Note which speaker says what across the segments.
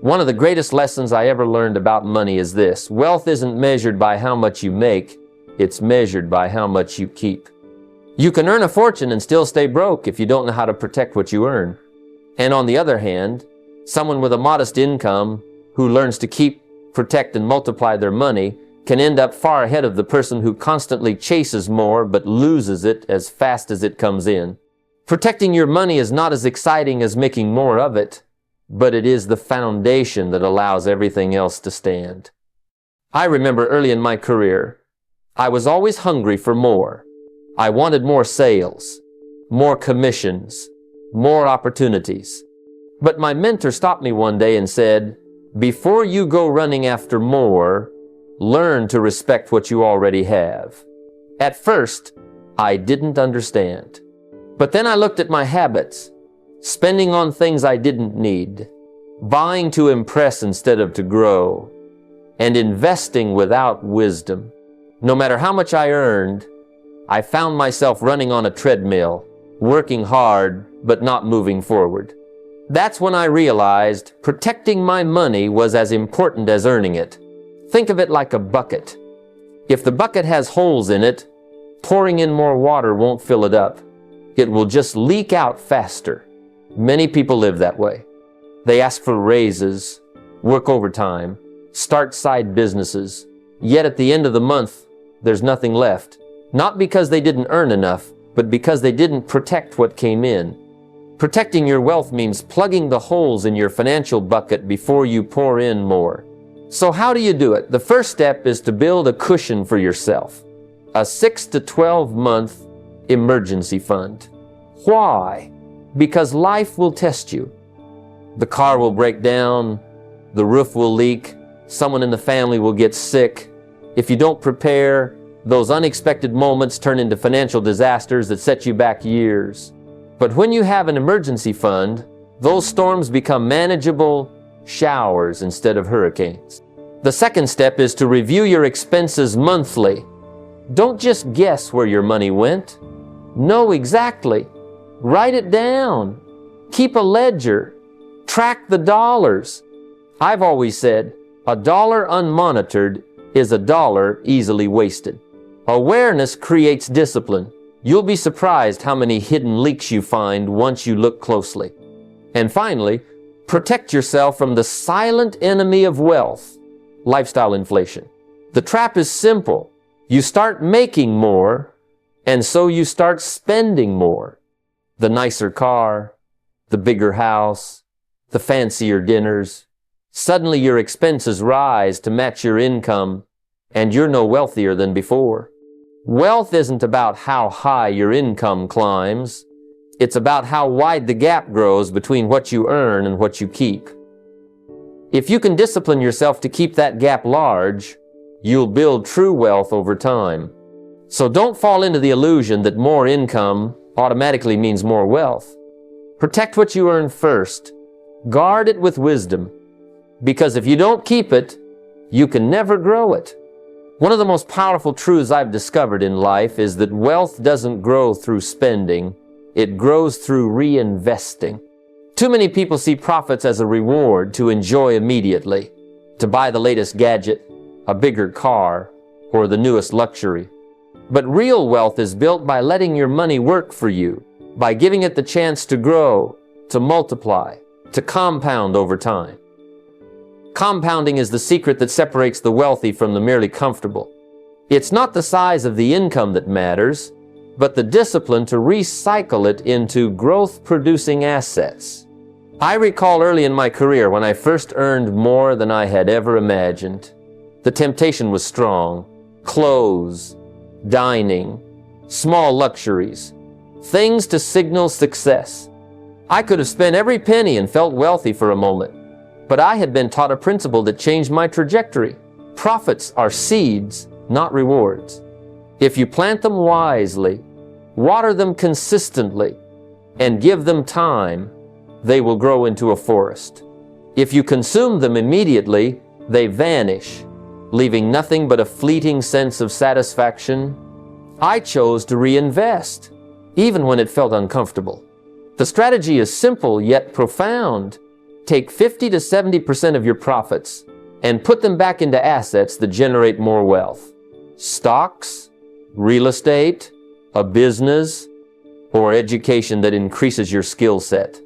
Speaker 1: One of the greatest lessons I ever learned about money is this: wealth isn't measured by how much you make, it's measured by how much you keep. You can earn a fortune and still stay broke if you don't know how to protect what you earn. And on the other hand, someone with a modest income who learns to keep, protect, and multiply their money can end up far ahead of the person who constantly chases more but loses it as fast as it comes in. Protecting your money is not as exciting as making more of it, but it is the foundation that allows everything else to stand. I remember early in my career, I was always hungry for more. I wanted more sales, more commissions, more opportunities. But my mentor stopped me one day and said, "Before you go running after more, learn to respect what you already have." At first, I didn't understand. But then I looked at my habits, spending on things I didn't need, buying to impress instead of to grow, and investing without wisdom. No matter how much I earned, I found myself running on a treadmill, working hard, but not moving forward. That's when I realized protecting my money was as important as earning it. Think of it like a bucket. If the bucket has holes in it, pouring in more water won't fill it up. It will just leak out faster. Many people live that way. They ask for raises, work overtime, start side businesses, yet at the end of the month, there's nothing left. Not because they didn't earn enough, but because they didn't protect what came in. Protecting your wealth means plugging the holes in your financial bucket before you pour in more. So how do you do it? The first step is to build a cushion for yourself. A 6 to 12 month emergency fund. Why? Because life will test you. The car will break down, the roof will leak, someone in the family will get sick. If you don't prepare, those unexpected moments turn into financial disasters that set you back years. But when you have an emergency fund, those storms become manageable showers instead of hurricanes. The second step is to review your expenses monthly. Don't just guess where your money went. Know exactly. Write it down. Keep a ledger. Track the dollars. I've always said, a dollar unmonitored is a dollar easily wasted. Awareness creates discipline. You'll be surprised how many hidden leaks you find once you look closely. And finally, protect yourself from the silent enemy of wealth, lifestyle inflation. The trap is simple. You start making more, and so you start spending more. The nicer car, the bigger house, the fancier dinners. Suddenly your expenses rise to match your income, and you're no wealthier than before. Wealth isn't about how high your income climbs. It's about how wide the gap grows between what you earn and what you keep. If you can discipline yourself to keep that gap large, you'll build true wealth over time. So don't fall into the illusion that more income automatically means more wealth. Protect what you earn first. Guard it with wisdom. Because if you don't keep it, you can never grow it. One of the most powerful truths I've discovered in life is that wealth doesn't grow through spending, it grows through reinvesting. Too many people see profits as a reward to enjoy immediately, to buy the latest gadget, a bigger car, or the newest luxury. But real wealth is built by letting your money work for you, by giving it the chance to grow, to multiply, to compound over time. Compounding is the secret that separates the wealthy from the merely comfortable. It's not the size of the income that matters, but the discipline to recycle it into growth-producing assets. I recall early in my career when I first earned more than I had ever imagined. The temptation was strong. Clothes, dining, small luxuries, things to signal success. I could have spent every penny and felt wealthy for a moment. But I had been taught a principle that changed my trajectory. Profits are seeds, not rewards. If you plant them wisely, water them consistently, and give them time, they will grow into a forest. If you consume them immediately, they vanish, leaving nothing but a fleeting sense of satisfaction. I chose to reinvest, even when it felt uncomfortable. The strategy is simple yet profound. Take 50 to 70% of your profits and put them back into assets that generate more wealth. Stocks, real estate, a business, or education that increases your skill set.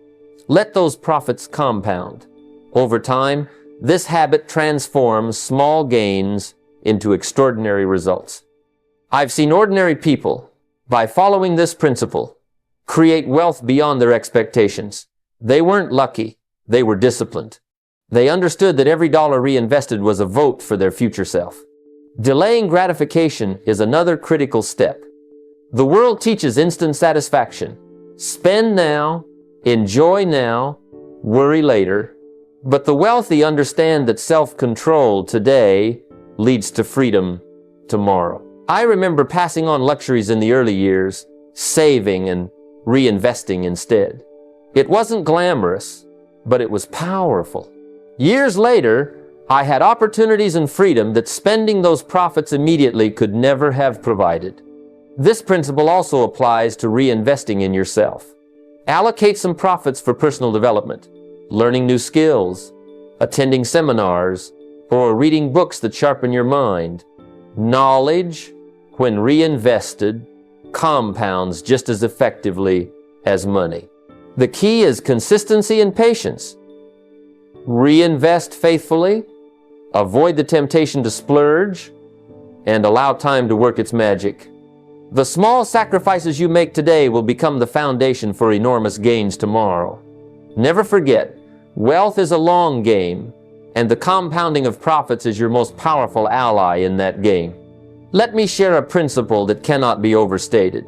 Speaker 1: Let those profits compound. Over time, this habit transforms small gains into extraordinary results. I've seen ordinary people, by following this principle, create wealth beyond their expectations. They weren't lucky, they were disciplined. They understood that every dollar reinvested was a vote for their future self. Delaying gratification is another critical step. The world teaches instant satisfaction. Spend now, enjoy now, worry later. But the wealthy understand that self-control today leads to freedom tomorrow. I remember passing on luxuries in the early years, saving and reinvesting instead. It wasn't glamorous, but it was powerful. Years later, I had opportunities and freedom that spending those profits immediately could never have provided. This principle also applies to reinvesting in yourself. Allocate some profits for personal development, learning new skills, attending seminars, or reading books that sharpen your mind. Knowledge, when reinvested, compounds just as effectively as money. The key is consistency and patience. Reinvest faithfully, avoid the temptation to splurge, and allow time to work its magic. The small sacrifices you make today will become the foundation for enormous gains tomorrow. Never forget, wealth is a long game, and the compounding of profits is your most powerful ally in that game. Let me share a principle that cannot be overstated.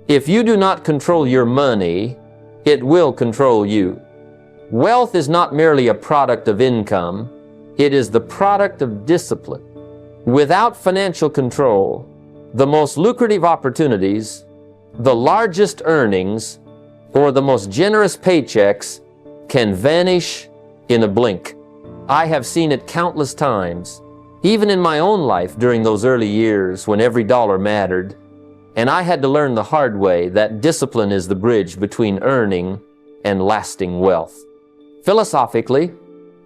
Speaker 1: If you do not control your money, it will control you. Wealth is not merely a product of income, it is the product of discipline. Without financial control, the most lucrative opportunities, the largest earnings, or the most generous paychecks can vanish in a blink. I have seen it countless times, even in my own life during those early years when every dollar mattered. And I had to learn the hard way that discipline is the bridge between earning and lasting wealth. Philosophically,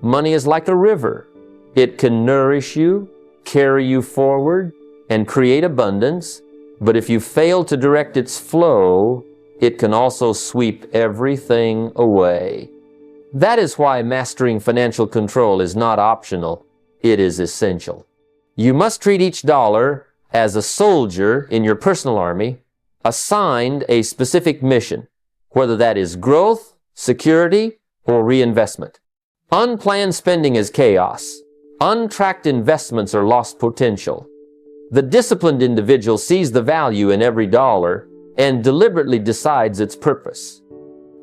Speaker 1: money is like a river. It can nourish you, carry you forward, and create abundance. But if you fail to direct its flow, it can also sweep everything away. That is why mastering financial control is not optional. It is essential. You must treat each dollar as a soldier in your personal army, assigned a specific mission, whether that is growth, security, or reinvestment. Unplanned spending is chaos. Untracked investments are lost potential. The disciplined individual sees the value in every dollar and deliberately decides its purpose.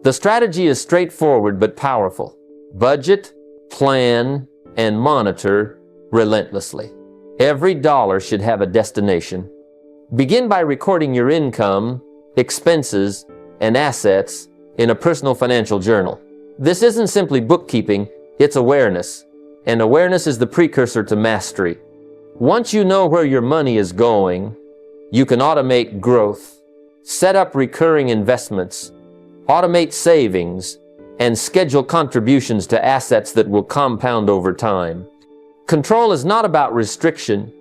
Speaker 1: The strategy is straightforward but powerful. Budget, plan, and monitor relentlessly. Every dollar should have a destination. Begin by recording your income, expenses, and assets in a personal financial journal. This isn't simply bookkeeping, it's awareness. And awareness is the precursor to mastery. Once you know where your money is going, you can automate growth, set up recurring investments, automate savings, and schedule contributions to assets that will compound over time. Control is not about restriction,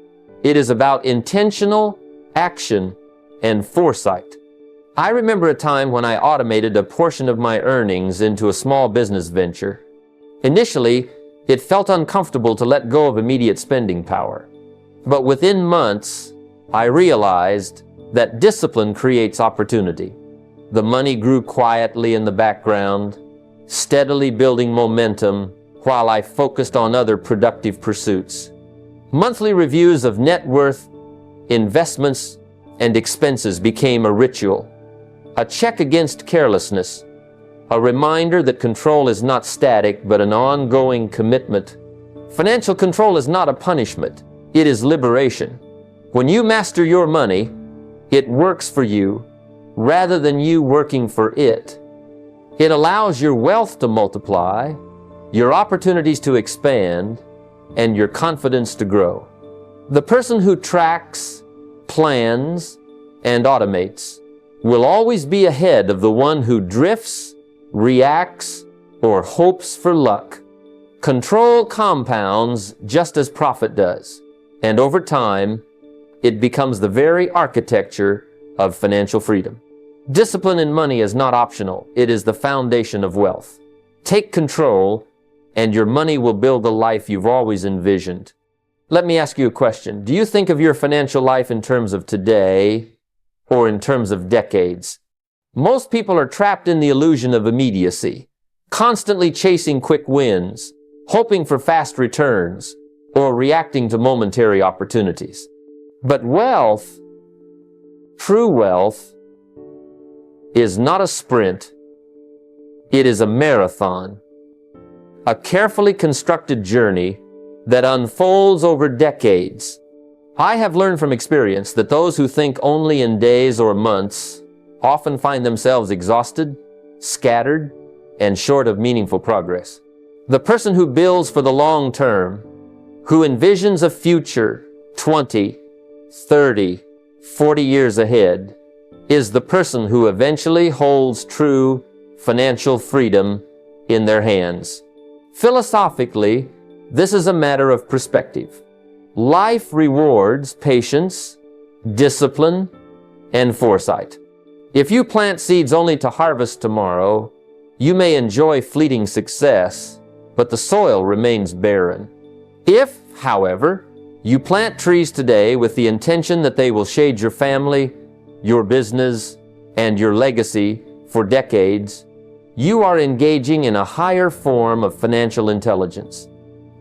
Speaker 1: it is about intentional action and foresight. I remember a time when I automated a portion of my earnings into a small business venture. Initially, it felt uncomfortable to let go of immediate spending power. But within months, I realized that discipline creates opportunity. The money grew quietly in the background, steadily building momentum while I focused on other productive pursuits. Monthly reviews of net worth, investments, and expenses became a ritual, a check against carelessness, a reminder that control is not static but an ongoing commitment. Financial control is not a punishment, it is liberation. When you master your money, it works for you rather than you working for it. It allows your wealth to multiply, your opportunities to expand, and your confidence to grow. The person who tracks, plans, and automates will always be ahead of the one who drifts, reacts, or hopes for luck. Control compounds just as profit does, and over time, it becomes the very architecture of financial freedom. Discipline in money is not optional. It is the foundation of wealth. Take control, and your money will build the life you've always envisioned. Let me ask you a question. Do you think of your financial life in terms of today or in terms of decades? Most people are trapped in the illusion of immediacy, constantly chasing quick wins, hoping for fast returns, or reacting to momentary opportunities. But wealth, true wealth, is not a sprint. It is a marathon, a carefully constructed journey that unfolds over decades. I have learned from experience that those who think only in days or months often find themselves exhausted, scattered, and short of meaningful progress. The person who builds for the long term, who envisions a future 20, 30, 40 years ahead, is the person who eventually holds true financial freedom in their hands. Philosophically, this is a matter of perspective. Life rewards patience, discipline, and foresight. If you plant seeds only to harvest tomorrow, you may enjoy fleeting success, but the soil remains barren. If, however, you plant trees today with the intention that they will shade your family, your business, and your legacy for decades, you are engaging in a higher form of financial intelligence.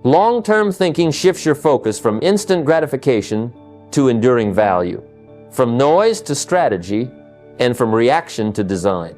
Speaker 1: Long-term thinking shifts your focus from instant gratification to enduring value, from noise to strategy, and from reaction to design.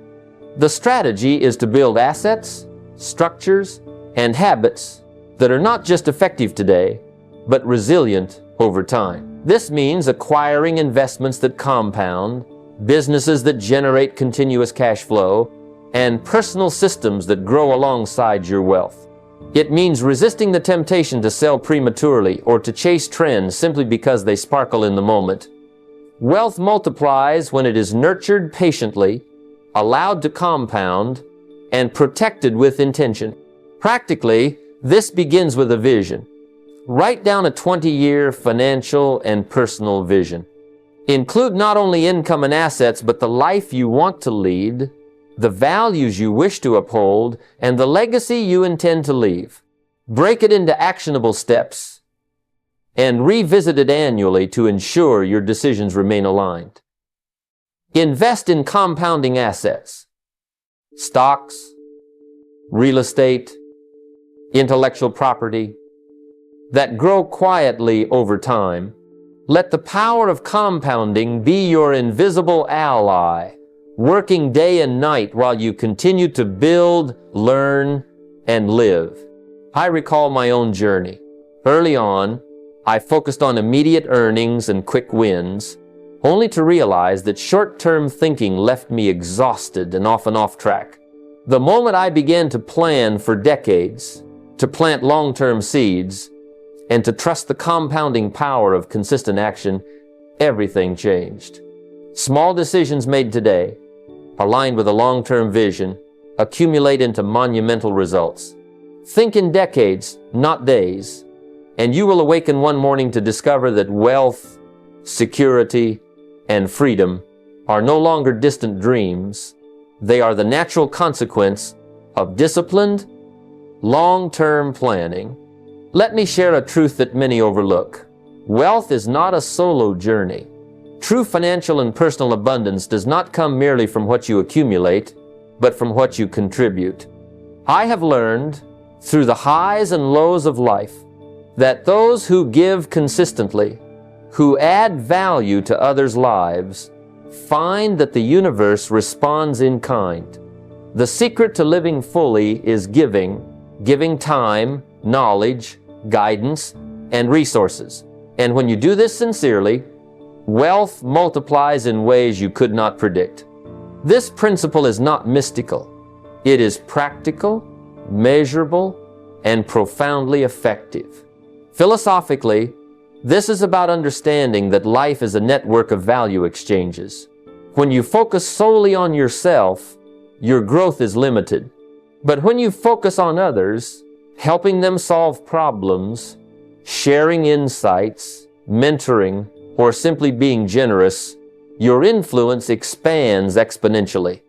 Speaker 1: The strategy is to build assets, structures, and habits that are not just effective today, but resilient over time. This means acquiring investments that compound, businesses that generate continuous cash flow, and personal systems that grow alongside your wealth. It means resisting the temptation to sell prematurely or to chase trends simply because they sparkle in the moment. Wealth multiplies when it is nurtured patiently, allowed to compound, and protected with intention. Practically, this begins with a vision. Write down a 20-year financial and personal vision. Include not only income and assets, but the life you want to lead, the values you wish to uphold, and the legacy you intend to leave. Break it into actionable steps and revisit it annually to ensure your decisions remain aligned. Invest in compounding assets, stocks, real estate, intellectual property, that grow quietly over time. Let the power of compounding be your invisible ally, working day and night while you continue to build, learn, and live. I recall my own journey. Early on, I focused on immediate earnings and quick wins, only to realize that short-term thinking left me exhausted and often off track. The moment I began to plan for decades, to plant long-term seeds, and to trust the compounding power of consistent action, everything changed. Small decisions made today, aligned with a long-term vision, accumulate into monumental results. Think in decades, not days, and you will awaken one morning to discover that wealth, security, and freedom are no longer distant dreams. They are the natural consequence of disciplined, long-term planning. Let me share a truth that many overlook. Wealth is not a solo journey. True financial and personal abundance does not come merely from what you accumulate, but from what you contribute. I have learned, through the highs and lows of life, that those who give consistently, who add value to others' lives, find that the universe responds in kind. The secret to living fully is giving time, knowledge, guidance, and resources. And when you do this sincerely, wealth multiplies in ways you could not predict. This principle is not mystical. It is practical, measurable, and profoundly effective. Philosophically, this is about understanding that life is a network of value exchanges. When you focus solely on yourself, your growth is limited. But when you focus on others, helping them solve problems, sharing insights, mentoring, or simply being generous, your influence expands exponentially.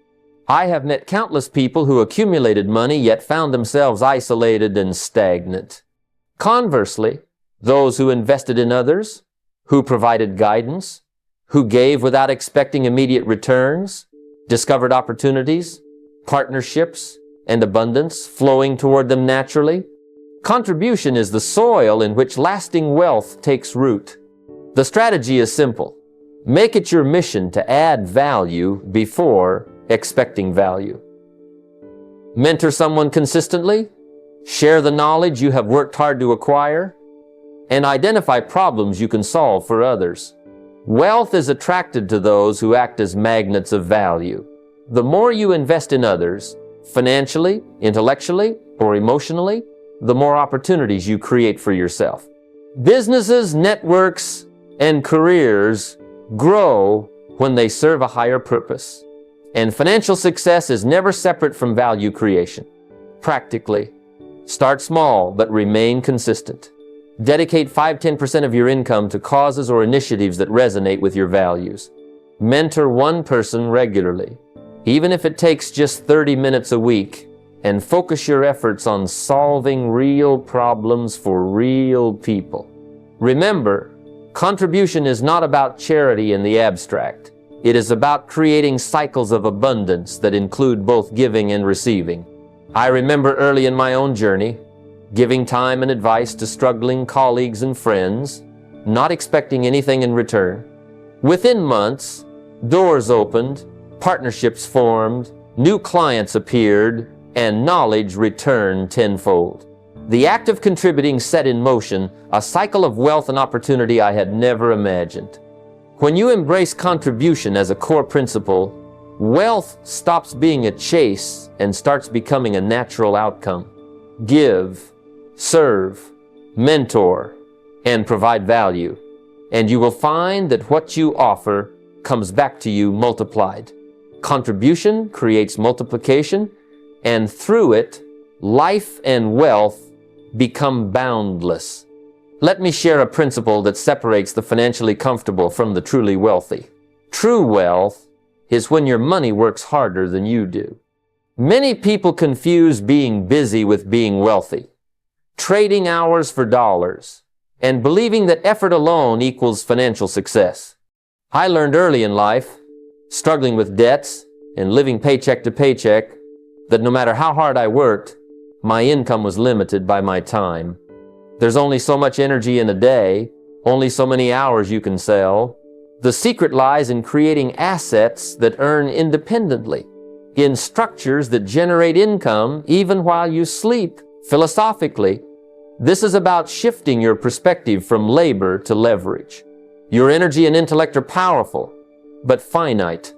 Speaker 1: I have met countless people who accumulated money yet found themselves isolated and stagnant. Conversely, those who invested in others, who provided guidance, who gave without expecting immediate returns, discovered opportunities, partnerships, and abundance flowing toward them naturally. Contribution is the soil in which lasting wealth takes root. The strategy is simple. Make it your mission to add value before expecting value. Mentor someone consistently, share the knowledge you have worked hard to acquire, and identify problems you can solve for others. Wealth is attracted to those who act as magnets of value. The more you invest in others, financially, intellectually, or emotionally, the more opportunities you create for yourself. Businesses, networks, and careers grow when they serve a higher purpose. And financial success is never separate from value creation. Practically, start small but remain consistent. Dedicate 5-10% of your income to causes or initiatives that resonate with your values. Mentor one person regularly, even if it takes just 30 minutes a week, and focus your efforts on solving real problems for real people. Remember, contribution is not about charity in the abstract. It is about creating cycles of abundance that include both giving and receiving. I remember early in my own journey, giving time and advice to struggling colleagues and friends, not expecting anything in return. Within months, doors opened, partnerships formed, new clients appeared, and knowledge returned tenfold. The act of contributing set in motion a cycle of wealth and opportunity I had never imagined. When you embrace contribution as a core principle, wealth stops being a chase and starts becoming a natural outcome. Give, serve, mentor, and provide value, and you will find that what you offer comes back to you multiplied. Contribution creates multiplication, and through it, life and wealth become boundless. Let me share a principle that separates the financially comfortable from the truly wealthy. True wealth is when your money works harder than you do. Many people confuse being busy with being wealthy, trading hours for dollars, and believing that effort alone equals financial success. I learned early in life, struggling with debts and living paycheck to paycheck, that no matter how hard I worked, my income was limited by my time. There's only so much energy in a day, only so many hours you can sell. The secret lies in creating assets that earn independently, in structures that generate income even while you sleep. Philosophically, this is about shifting your perspective from labor to leverage. Your energy and intellect are powerful, but finite.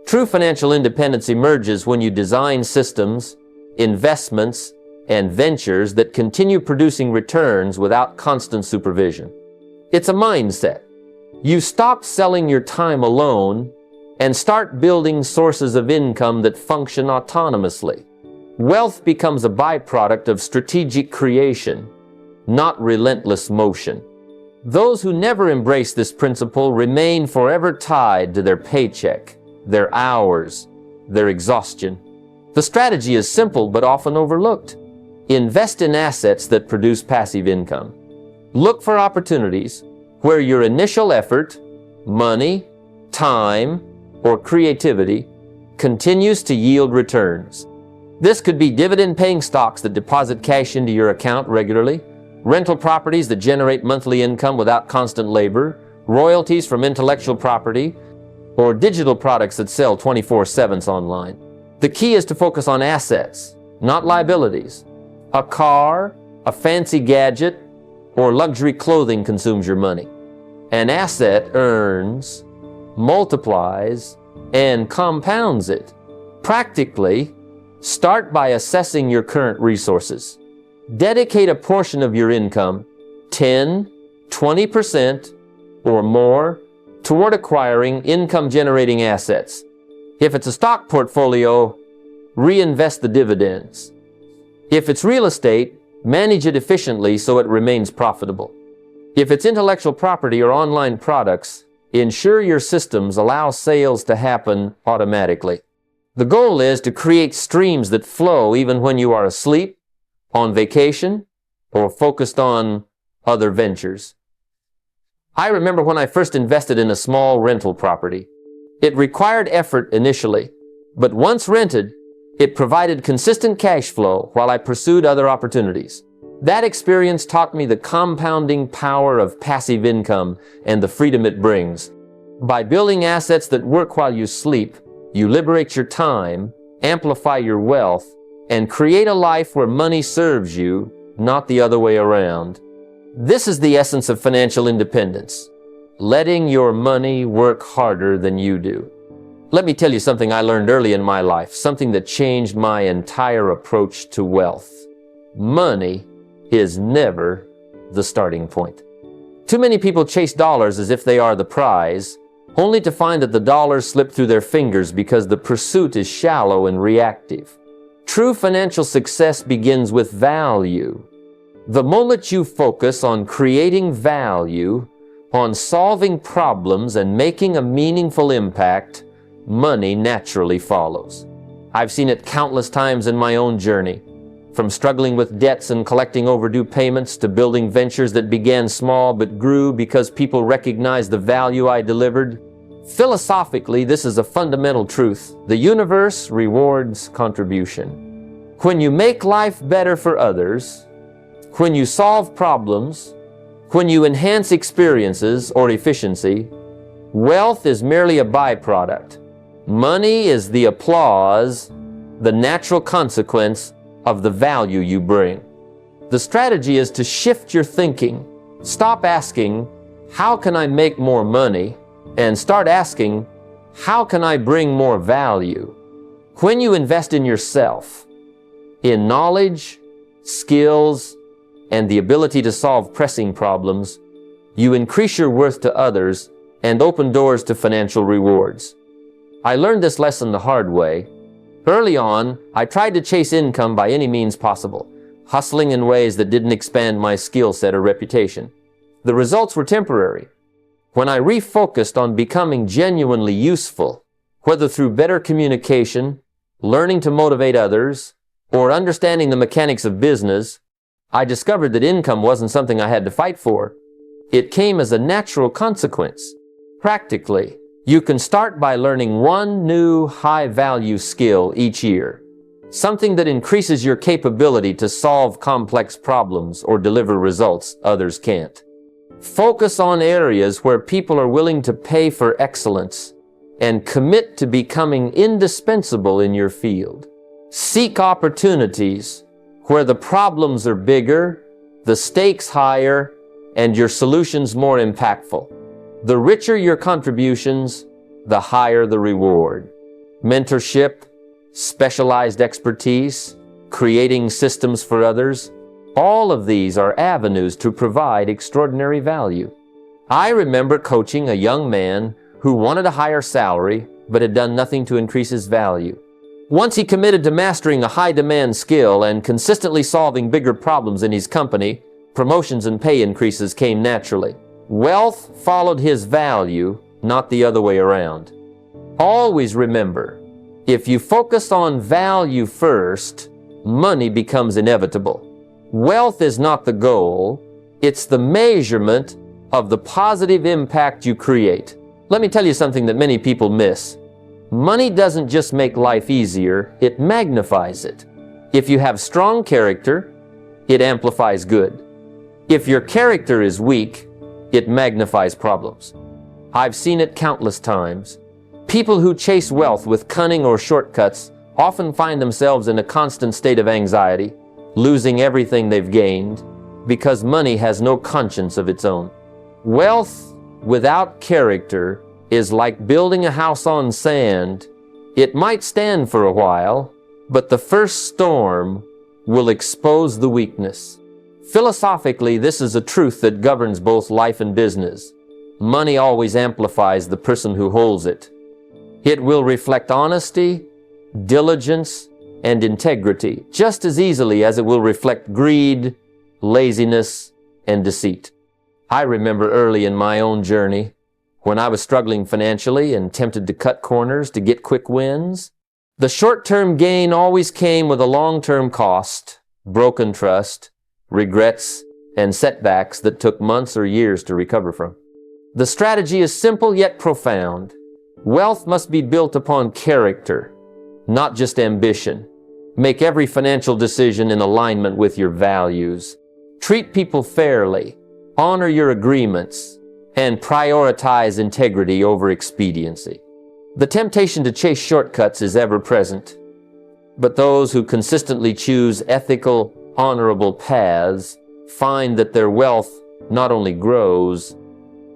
Speaker 1: True financial independence emerges when you design systems, investments, and ventures that continue producing returns without constant supervision. It's a mindset. You stop selling your time alone and start building sources of income that function autonomously. Wealth becomes a byproduct of strategic creation, not relentless motion. Those who never embrace this principle remain forever tied to their paycheck, their hours, their exhaustion. The strategy is simple but often overlooked. Invest in assets that produce passive income. Look for opportunities where your initial effort, money, time, or creativity continues to yield returns. This could be dividend-paying stocks that deposit cash into your account regularly, rental properties that generate monthly income without constant labor, royalties from intellectual property, or digital products that sell 24/7 online. The key is to focus on assets, not liabilities. A car, a fancy gadget, or luxury clothing consumes your money. An asset earns, multiplies, and compounds it. Practically, start by assessing your current resources. Dedicate a portion of your income, 10, 20%, or more, toward acquiring income-generating assets. If it's a stock portfolio, reinvest the dividends. If it's real estate, manage it efficiently so it remains profitable. If it's intellectual property or online products, ensure your systems allow sales to happen automatically. The goal is to create streams that flow even when you are asleep, on vacation, or focused on other ventures. I remember when I first invested in a small rental property. It required effort initially, but once rented, it provided consistent cash flow while I pursued other opportunities. That experience taught me the compounding power of passive income and the freedom it brings. By building assets that work while you sleep, you liberate your time, amplify your wealth, and create a life where money serves you, not the other way around. This is the essence of financial independence, letting your money work harder than you do. Let me tell you something I learned early in my life, something that changed my entire approach to wealth. Money is never the starting point. Too many people chase dollars as if they are the prize, only to find that the dollars slip through their fingers because the pursuit is shallow and reactive. True financial success begins with value. The moment you focus on creating value, on solving problems and making a meaningful impact, money naturally follows. I've seen it countless times in my own journey. From struggling with debts and collecting overdue payments to building ventures that began small but grew because people recognized the value I delivered. Philosophically, this is a fundamental truth. The universe rewards contribution. When you make life better for others, when you solve problems, when you enhance experiences or efficiency, wealth is merely a byproduct. Money is the applause, the natural consequence of the value you bring. The strategy is to shift your thinking. Stop asking, how can I make more money? And start asking, how can I bring more value? When you invest in yourself, in knowledge, skills, and the ability to solve pressing problems, you increase your worth to others and open doors to financial rewards. I learned this lesson the hard way. Early on, I tried to chase income by any means possible, hustling in ways that didn't expand my skill set or reputation. The results were temporary. When I refocused on becoming genuinely useful, whether through better communication, learning to motivate others, or understanding the mechanics of business, I discovered that income wasn't something I had to fight for. It came as a natural consequence. Practically, you can start by learning one new high-value skill each year, something that increases your capability to solve complex problems or deliver results others can't. Focus on areas where people are willing to pay for excellence and commit to becoming indispensable in your field. Seek opportunities where the problems are bigger, the stakes higher, and your solutions more impactful. The richer your contributions, the higher the reward. Mentorship, specialized expertise, creating systems for others, all of these are avenues to provide extraordinary value. I remember coaching a young man who wanted a higher salary but had done nothing to increase his value. Once he committed to mastering a high-demand skill and consistently solving bigger problems in his company, promotions and pay increases came naturally. Wealth followed his value, not the other way around. Always remember, if you focus on value first, money becomes inevitable. Wealth is not the goal, it's the measurement of the positive impact you create. Let me tell you something that many people miss. Money doesn't just make life easier, it magnifies it. If you have strong character, it amplifies good. If your character is weak, it magnifies problems. I've seen it countless times. People who chase wealth with cunning or shortcuts often find themselves in a constant state of anxiety, losing everything they've gained, because money has no conscience of its own. Wealth without character is like building a house on sand. It might stand for a while, but the first storm will expose the weakness. Philosophically, this is a truth that governs both life and business. Money always amplifies the person who holds it. It will reflect honesty, diligence, and integrity just as easily as it will reflect greed, laziness, and deceit. I remember early in my own journey, when I was struggling financially and tempted to cut corners to get quick wins, the short-term gain always came with a long-term cost, broken trust, regrets, and setbacks that took months or years to recover from. The strategy is simple yet profound. Wealth must be built upon character, not just ambition. Make every financial decision in alignment with your values. Treat people fairly, honor your agreements, and prioritize integrity over expediency. The temptation to chase shortcuts is ever present, but those who consistently choose ethical, honorable paths find that their wealth not only grows,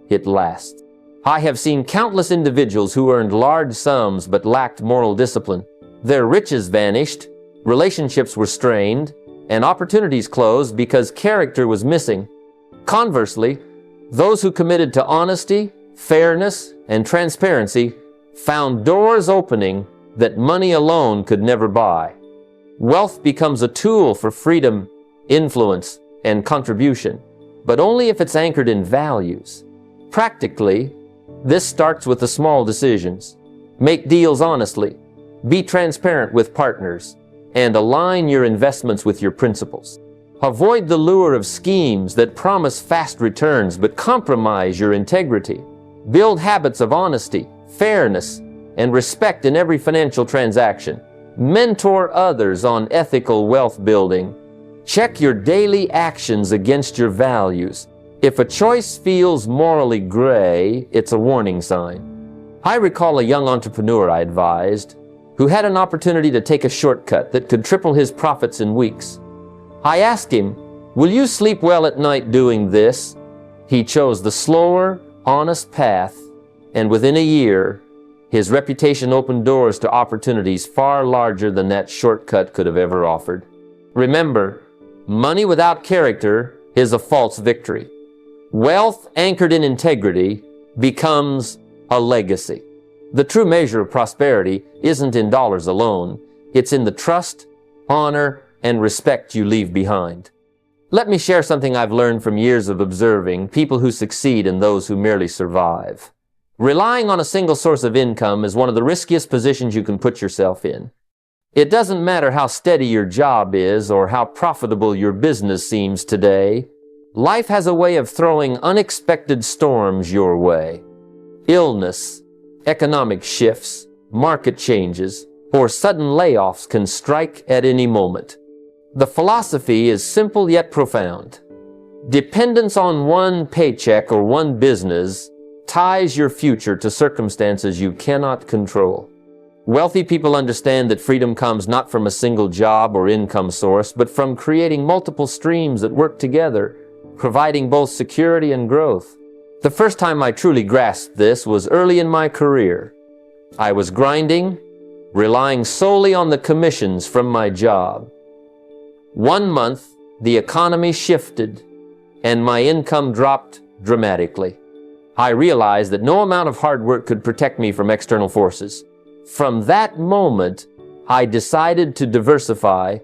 Speaker 1: it lasts. I have seen countless individuals who earned large sums but lacked moral discipline. Their riches vanished, relationships were strained, and opportunities closed because character was missing. Conversely, those who committed to honesty, fairness, and transparency found doors opening that money alone could never buy. Wealth becomes a tool for freedom, influence, and contribution, but only if it's anchored in values. Practically, this starts with the small decisions. Make deals honestly, be transparent with partners, and align your investments with your principles. Avoid the lure of schemes that promise fast returns but compromise your integrity. Build habits of honesty, fairness, and respect in every financial transaction. Mentor others on ethical wealth building. Check your daily actions against your values. If a choice feels morally gray, it's a warning sign. I recall a young entrepreneur I advised who had an opportunity to take a shortcut that could triple his profits in weeks. I asked him, "Will you sleep well at night doing this?" He chose the slower, honest path, and within a year, his reputation opened doors to opportunities far larger than that shortcut could have ever offered. Remember, money without character is a false victory. Wealth anchored in integrity becomes a legacy. The true measure of prosperity isn't in dollars alone. It's in the trust, honor, and respect you leave behind. Let me share something I've learned from years of observing people who succeed and those who merely survive. Relying on a single source of income is one of the riskiest positions you can put yourself in. It doesn't matter how steady your job is or how profitable your business seems today. Life has a way of throwing unexpected storms your way. Illness, economic shifts, market changes, or sudden layoffs can strike at any moment. The philosophy is simple yet profound. Dependence on one paycheck or one business ties your future to circumstances you cannot control. Wealthy people understand that freedom comes not from a single job or income source, but from creating multiple streams that work together, providing both security and growth. The first time I truly grasped this was early in my career. I was grinding, relying solely on the commissions from my job. One month, the economy shifted, and my income dropped dramatically. I realized that no amount of hard work could protect me from external forces. From that moment, I decided to diversify,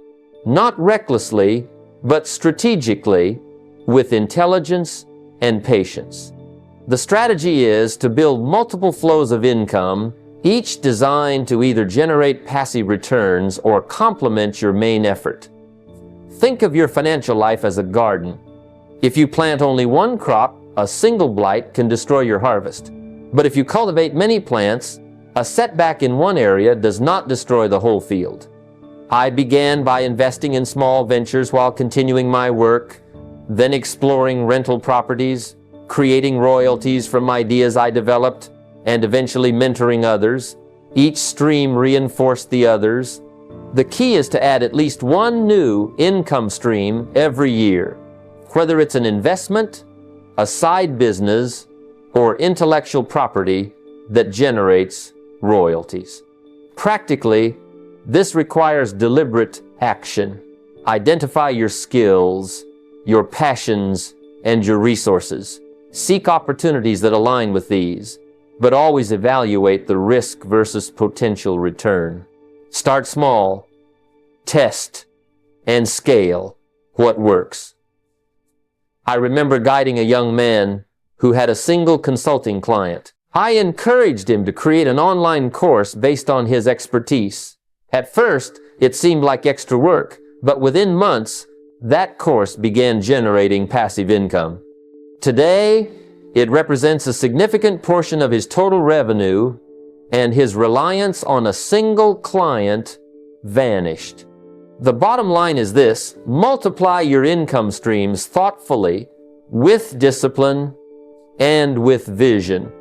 Speaker 1: not recklessly, but strategically, with intelligence and patience. The strategy is to build multiple flows of income, each designed to either generate passive returns or complement your main effort. Think of your financial life as a garden. If you plant only one crop, a single blight can destroy your harvest. But if you cultivate many plants, a setback in one area does not destroy the whole field. I began by investing in small ventures while continuing my work, then exploring rental properties, creating royalties from ideas I developed, and eventually mentoring others. Each stream reinforced the others. The key is to add at least one new income stream every year, whether it's an investment, a side business, or intellectual property that generates royalties. Practically, this requires deliberate action. Identify your skills, your passions, and your resources. Seek opportunities that align with these, but always evaluate the risk versus potential return. Start small, test, and scale what works. I remember guiding a young man who had a single consulting client. I encouraged him to create an online course based on his expertise. At first, it seemed like extra work, but within months, that course began generating passive income. Today, it represents a significant portion of his total revenue, and his reliance on a single client vanished. The bottom line is this: multiply your income streams thoughtfully, with discipline, and with vision.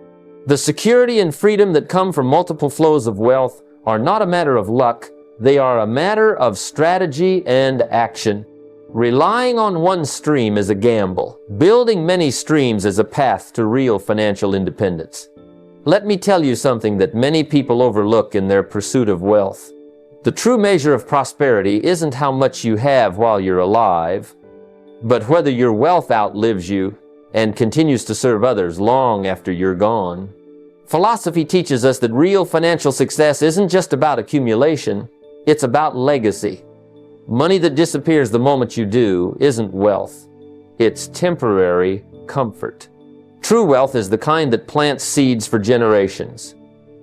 Speaker 1: The security and freedom that come from multiple flows of wealth are not a matter of luck, they are a matter of strategy and action. Relying on one stream is a gamble. Building many streams is a path to real financial independence. Let me tell you something that many people overlook in their pursuit of wealth. The true measure of prosperity isn't how much you have while you're alive, but whether your wealth outlives you and continues to serve others long after you're gone. Philosophy teaches us that real financial success isn't just about accumulation, it's about legacy. Money that disappears the moment you do isn't wealth. It's temporary comfort. True wealth is the kind that plants seeds for generations,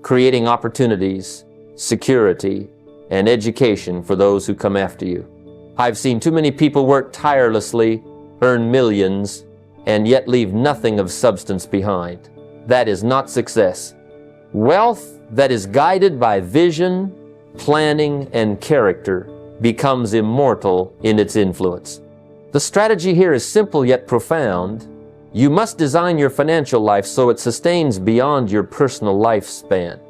Speaker 1: creating opportunities, security, and education for those who come after you. I've seen too many people work tirelessly, earn millions, and yet leave nothing of substance behind. That is not success. Wealth that is guided by vision, planning, and character becomes immortal in its influence. The strategy here is simple yet profound. You must design your financial life so it sustains beyond your personal lifespan.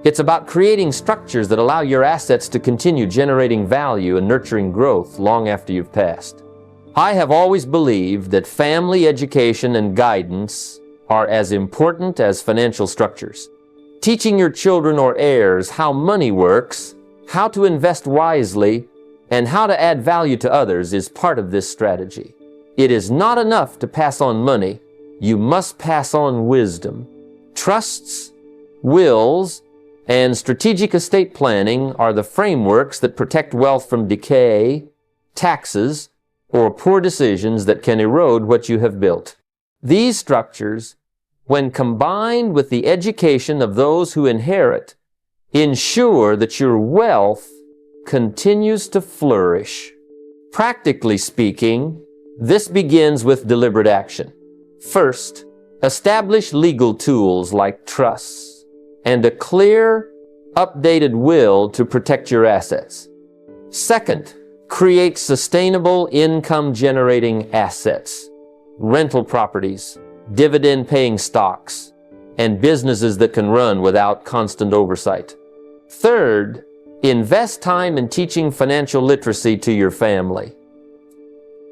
Speaker 1: It's about creating structures that allow your assets to continue generating value and nurturing growth long after you've passed. I have always believed that family education and guidance are as important as financial structures. Teaching your children or heirs how money works, how to invest wisely, and how to add value to others is part of this strategy. It is not enough to pass on money. You must pass on wisdom. Trusts, wills, and strategic estate planning are the frameworks that protect wealth from decay, taxes, or poor decisions that can erode what you have built. These structures, when combined with the education of those who inherit, ensure that your wealth continues to flourish. Practically speaking, this begins with deliberate action. First, establish legal tools like trusts and a clear, updated will to protect your assets. Second, create sustainable income-generating assets, rental properties, dividend-paying stocks, and businesses that can run without constant oversight. Third, invest time in teaching financial literacy to your family.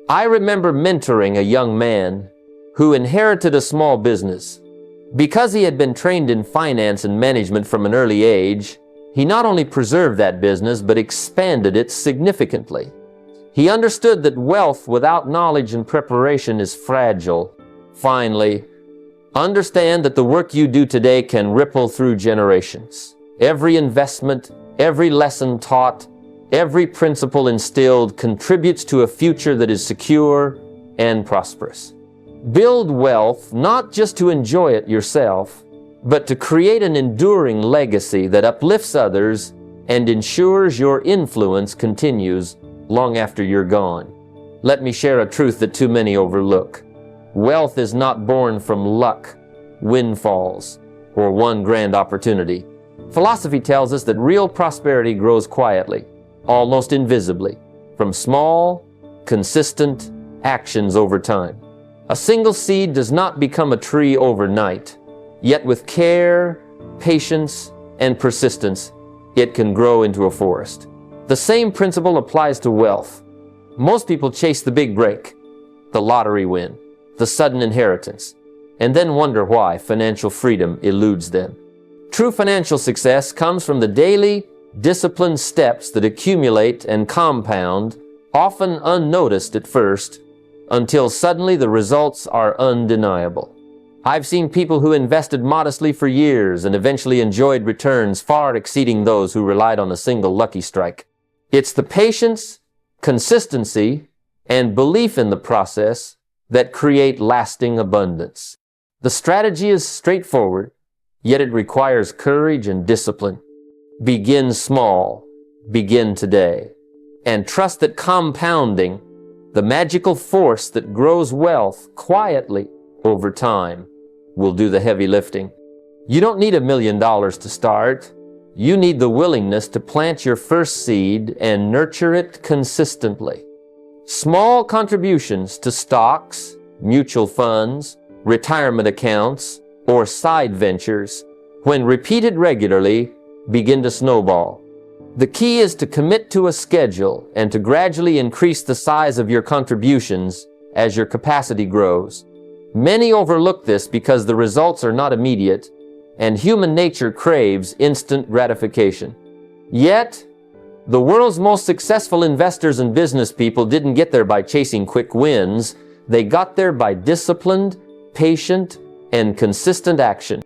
Speaker 1: I remember mentoring a young man who inherited a small business. Because he had been trained in finance and management from an early age, he not only preserved that business, but expanded it significantly. He understood that wealth without knowledge and preparation is fragile. Finally, understand that the work you do today can ripple through generations. Every investment, every lesson taught, every principle instilled contributes to a future that is secure and prosperous. Build wealth not just to enjoy it yourself, but to create an enduring legacy that uplifts others and ensures your influence continues long after you're gone. Let me share a truth that too many overlook. Wealth is not born from luck, windfalls, or one grand opportunity. Philosophy tells us that real prosperity grows quietly, almost invisibly, from small, consistent actions over time. A single seed does not become a tree overnight, yet with care, patience, and persistence, it can grow into a forest. The same principle applies to wealth. Most people chase the big break, the lottery win, the sudden inheritance, and then wonder why financial freedom eludes them. True financial success comes from the daily, disciplined steps that accumulate and compound, often unnoticed at first, until suddenly the results are undeniable. I've seen people who invested modestly for years and eventually enjoyed returns far exceeding those who relied on a single lucky strike. It's the patience, consistency, and belief in the process that create lasting abundance. The strategy is straightforward, yet it requires courage and discipline. Begin small, begin today, and trust that compounding, the magical force that grows wealth quietly over time, will do the heavy lifting. You don't need $1 million to start. You need the willingness to plant your first seed and nurture it consistently. Small contributions to stocks, mutual funds, retirement accounts, or side ventures, when repeated regularly, begin to snowball. The key is to commit to a schedule and to gradually increase the size of your contributions as your capacity grows. Many overlook this because the results are not immediate, and human nature craves instant gratification. Yet, the world's most successful investors and business people didn't get there by chasing quick wins. They got there by disciplined, patient, and consistent action.